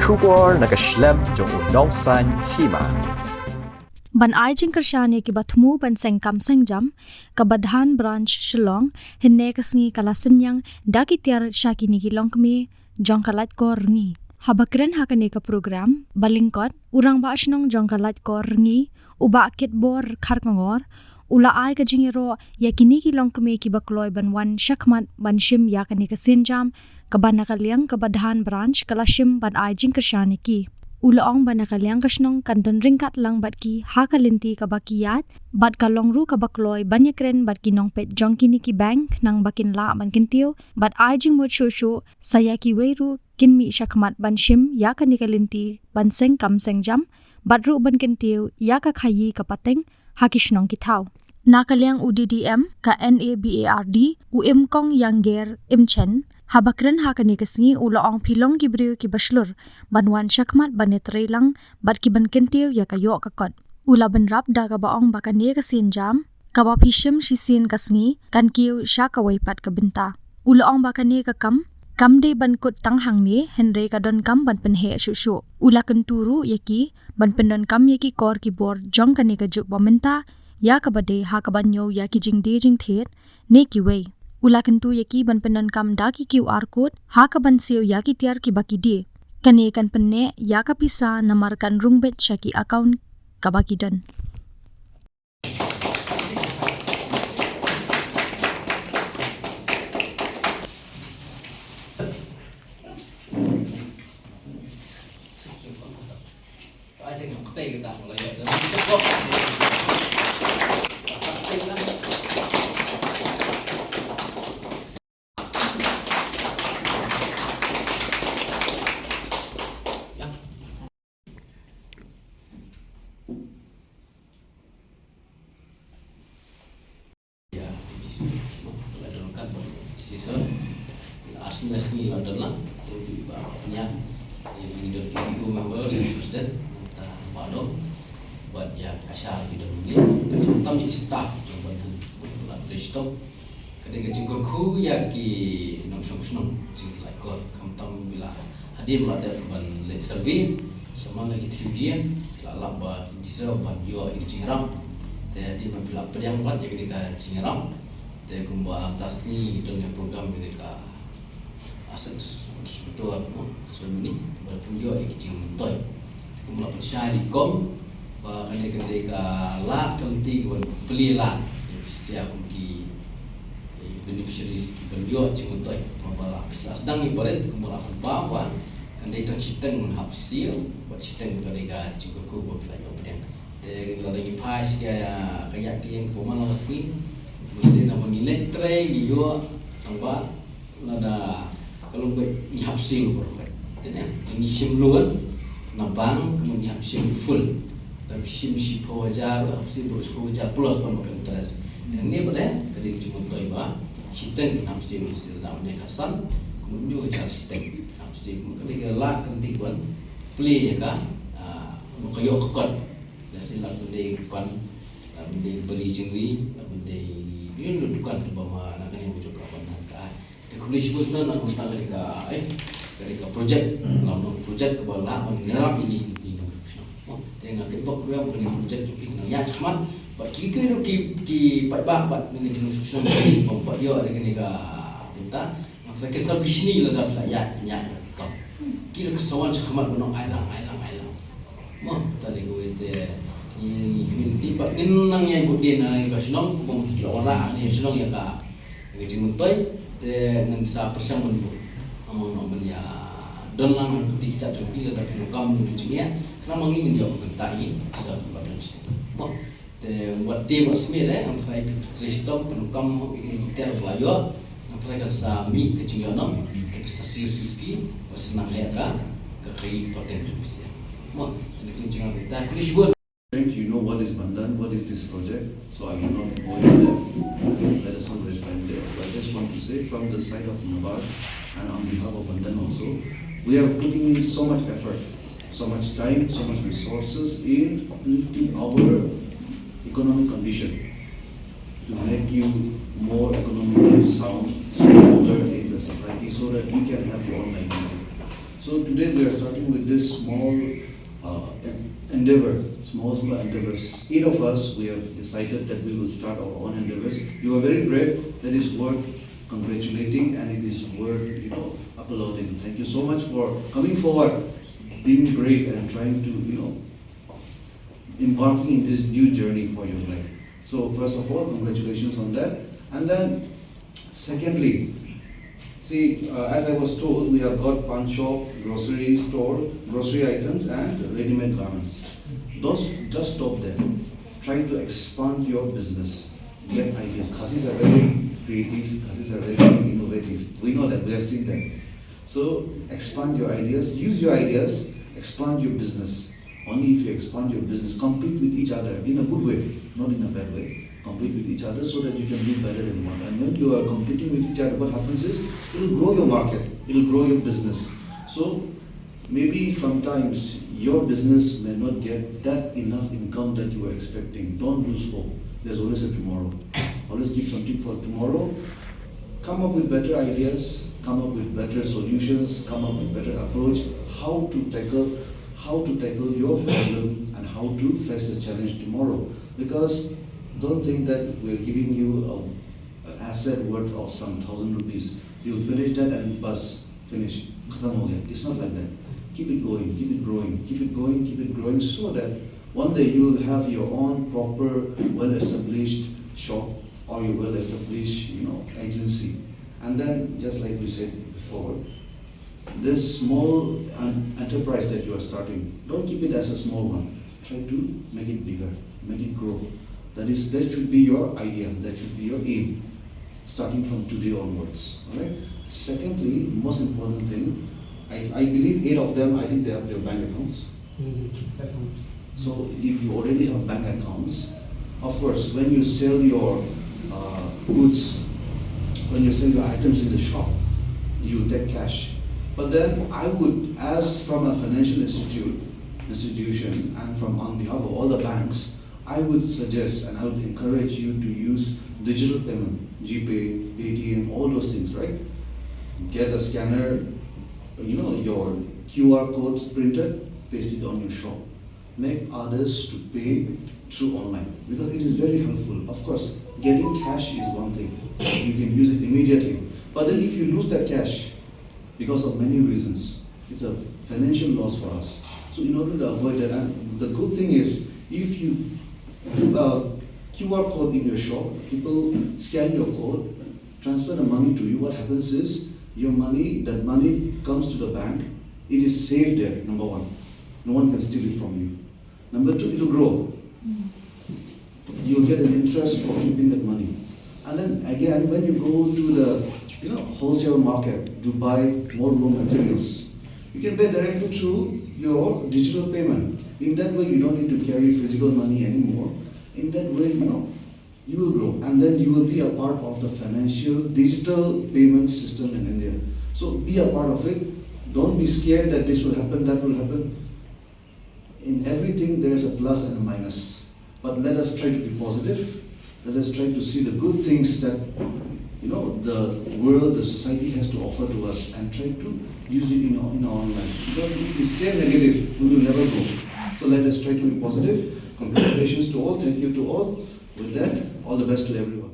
Shugor nakaslem jong unongsan Hima. Ban ai jing kershane ki bathmu ban sengkam sengjam ka Bandhan branch Shillong hinne kasngi kala Synn daki Tiar shakini ki Longkmie jong ka Laitkor Rngi. Habakren hakane ka program balingkot urang ba asnong jong ka Laitkor Rngi uba kitbor kharkangor ula ai ka jingiro yakini ki Longkmie ki bakloi ban wan shakmat ban shim yakani ka Synn ka banakaliang ka Bandhan branch kala shim ban ai jing kershane ki ula ong banakaliang kasnong kanton ringkat lang bat ki hakalinti ka bakiyat bat ka longru ka bakloi banyakren bat ki nongpet jong kini ki bank nang bakin la ban kintiu bat ai jing mo shushu saya ki weiru kinmi shakmat ban shim yakani kalinti ban seng kam sengjam bat ru ban kintiu yaka khayi ka pateng hakishnong ki thau nakaliang UDDM ka NABARD UM kong yangger imchen habakren hakani kasngi ula ong pilong ki briu ki baslur banwan shakmat banetre lang bat ki ban kentiu ya kayo kakot ula ban rap daga baong bakane ka sinjam kaba pishim shi sin kasngi kan kiu shakawai pat ka binta ula ong bakane ka kam de ban kut tang hang ni henre ka don kam ban pen he shu ula kenturu yaki ban pen don kam yaki kor ki bor jong kane ka juk baminta ya ka bade ha ka banyo ya ki jing de jing thet ne ki wei ula kentu yaki ban penan kam da ki QR code ha ka ban seo ya ki tiar ki baki di kane kan penne ya ka pisa namar kan rungbet shaki account ka baki dan Asli adalah untuk punya hidup ibu members president pada buat ya asal hidup ini terutama di staff yang Bandhan buat register ketika jengkurku ya ki nong jeng Laitkor kamu bila hadir ada ban late survey sama lagi tribune lalap ba deserve ban yo ini jengram jadi bila pedang buat ya ketika jengram te kumba atas ni dengan program mereka sebetulnya sebelum ini berpunjau ikjing toy kemudian syari kom ketika la kanti beli la siap ki beneficiaries berdio jing toy mabala sedang ni beren kemudian bawa ketika sistem hapsil buat sistem ketika cukup ku bila yo pedang te kalau lagi pas kayak yang pemalang sini mesti nama nilai tray yo tambah ada kalau baik ni hapsil berkat, jadi ni sim luan, nabang kemudian hapsil full, tapi sim wajar, hapsil wajar plus pemakan interest. Dan ni pada ketika cuma toiba, sistem hapsil dalam nekasan, kemudian wajar sistem hapsil. Ketika lah kentikuan play ya kan, mukayok kekot, jadi lah benda kan, benda beri jengli, benda ini dudukan ke bawah, nak kena bujuk ke bawah. Kulis pun sana tentang ketika projek, kalau projek kebalah menyerap ini di Indonesia. Tengah kita program kena projek juga nak ya cuman, bagi kita ki pak ini Indonesia membuat dia ada ketika kita, masa kita bisni lah dapat ya. Kita kesawan cakamat benar ailang. Mah tadi gue ini tiba nang yang ikut nang yang Shillong, mungkin orang ni Shillong yang jengutoi. Dengan sa persamaan bu, amang ya dan lang di Kjat juga tapi nukam nujunya, karena mengingin dia mengentai sebab itu. Buat dia masih antara Kristen penukam ingin Tiar belajar antara kan sami kecinganan, keprestasi suski, senang heka, kekai paten juga. Jadi kecingan kita kulis You know what is Bandhan, what is this project, so I will not go into that. Let us not waste time there. But I just want to say from the side of Nabar and on behalf of Bandhan also, we are putting in so much effort, so much time, so much resources in lifting our economic condition to make you more economically sound, stronger in the society so that we can have your livelihood. So today we are starting with this small endeavor, small endeavors. 8 of us, we have decided that we will start our own endeavors. You are very brave. That is worth congratulating, and it is worth applauding. Thank you so much for coming forward, being brave, and trying to embarking in this new journey for your life. So first of all, congratulations on that. And then secondly, see, as I was told, we have got pawn shop, grocery store, grocery items, and ready-made garments. Don't just stop there. Try to expand your business. Get ideas. Khasis are very creative. Khasis are very innovative. We know that. We have seen that. So expand your ideas. Use your ideas. Expand your business. Only if you expand your business, compete with each other in a good way, not in a bad way. Compete with each other so that you can do better than one. And when you are competing with each other, what happens is it will grow your market, it will grow your business. So maybe sometimes your business may not get that enough income that you were expecting. Don't lose hope. There's always a tomorrow. Always keep something for tomorrow. Come up with better ideas, come up with better solutions, come up with better approach, how to tackle your problem and how to face the challenge tomorrow. Because don't think that we're giving you an asset worth of some 1,000 rupees. You'll finish that and bus, finish. It's not like that. Keep it going, keep it growing, keep it going, keep it growing, so that one day you will have your own proper, well-established shop or your well-established, agency. And then, just like we said before, this small enterprise that you are starting, don't keep it as a small one. Try to make it bigger, make it grow. That should be your idea, that should be your aim, starting from today onwards. Alright? Secondly, most important thing, I believe 8 of them, I think they have their bank accounts. So if you already have bank accounts, of course, when you sell your goods, when you sell your items in the shop, you will take cash. But then I would, as from a financial institution and from on behalf of all the banks, I would suggest and I would encourage you to use digital payment, GPay, Paytm, all those things, right? Get a scanner, your QR codes printed, paste it on your shop. Make others to pay through online, because it is very helpful. Of course, getting cash is one thing. You can use it immediately. But then if you lose that cash, because of many reasons, it's a financial loss for us. So in order to avoid that, and the good thing is, if you QR code in your shop, people scan your code, transfer the money to you, what happens is, that money comes to the bank, it is safe there, number one. No one can steal it from you. Number two, it will grow. You'll get an interest for keeping that money. And then again, when you go to the wholesale market to buy more raw materials, you can pay directly through your digital payment. In that way, you don't need to carry physical money anymore. In that way, you will grow, and then you will be a part of the financial digital payment system in India. So be a part of it. Don't be scared that this will happen, that will happen. In everything, there is a plus and a minus. But let us try to be positive. Let us try to see the good things that the world, the society has to offer to us, and try to use it in our own lives. Because if we stay negative, we will never grow. So let us try to be positive. Congratulations to all. Thank you to all. With that, all the best to everyone.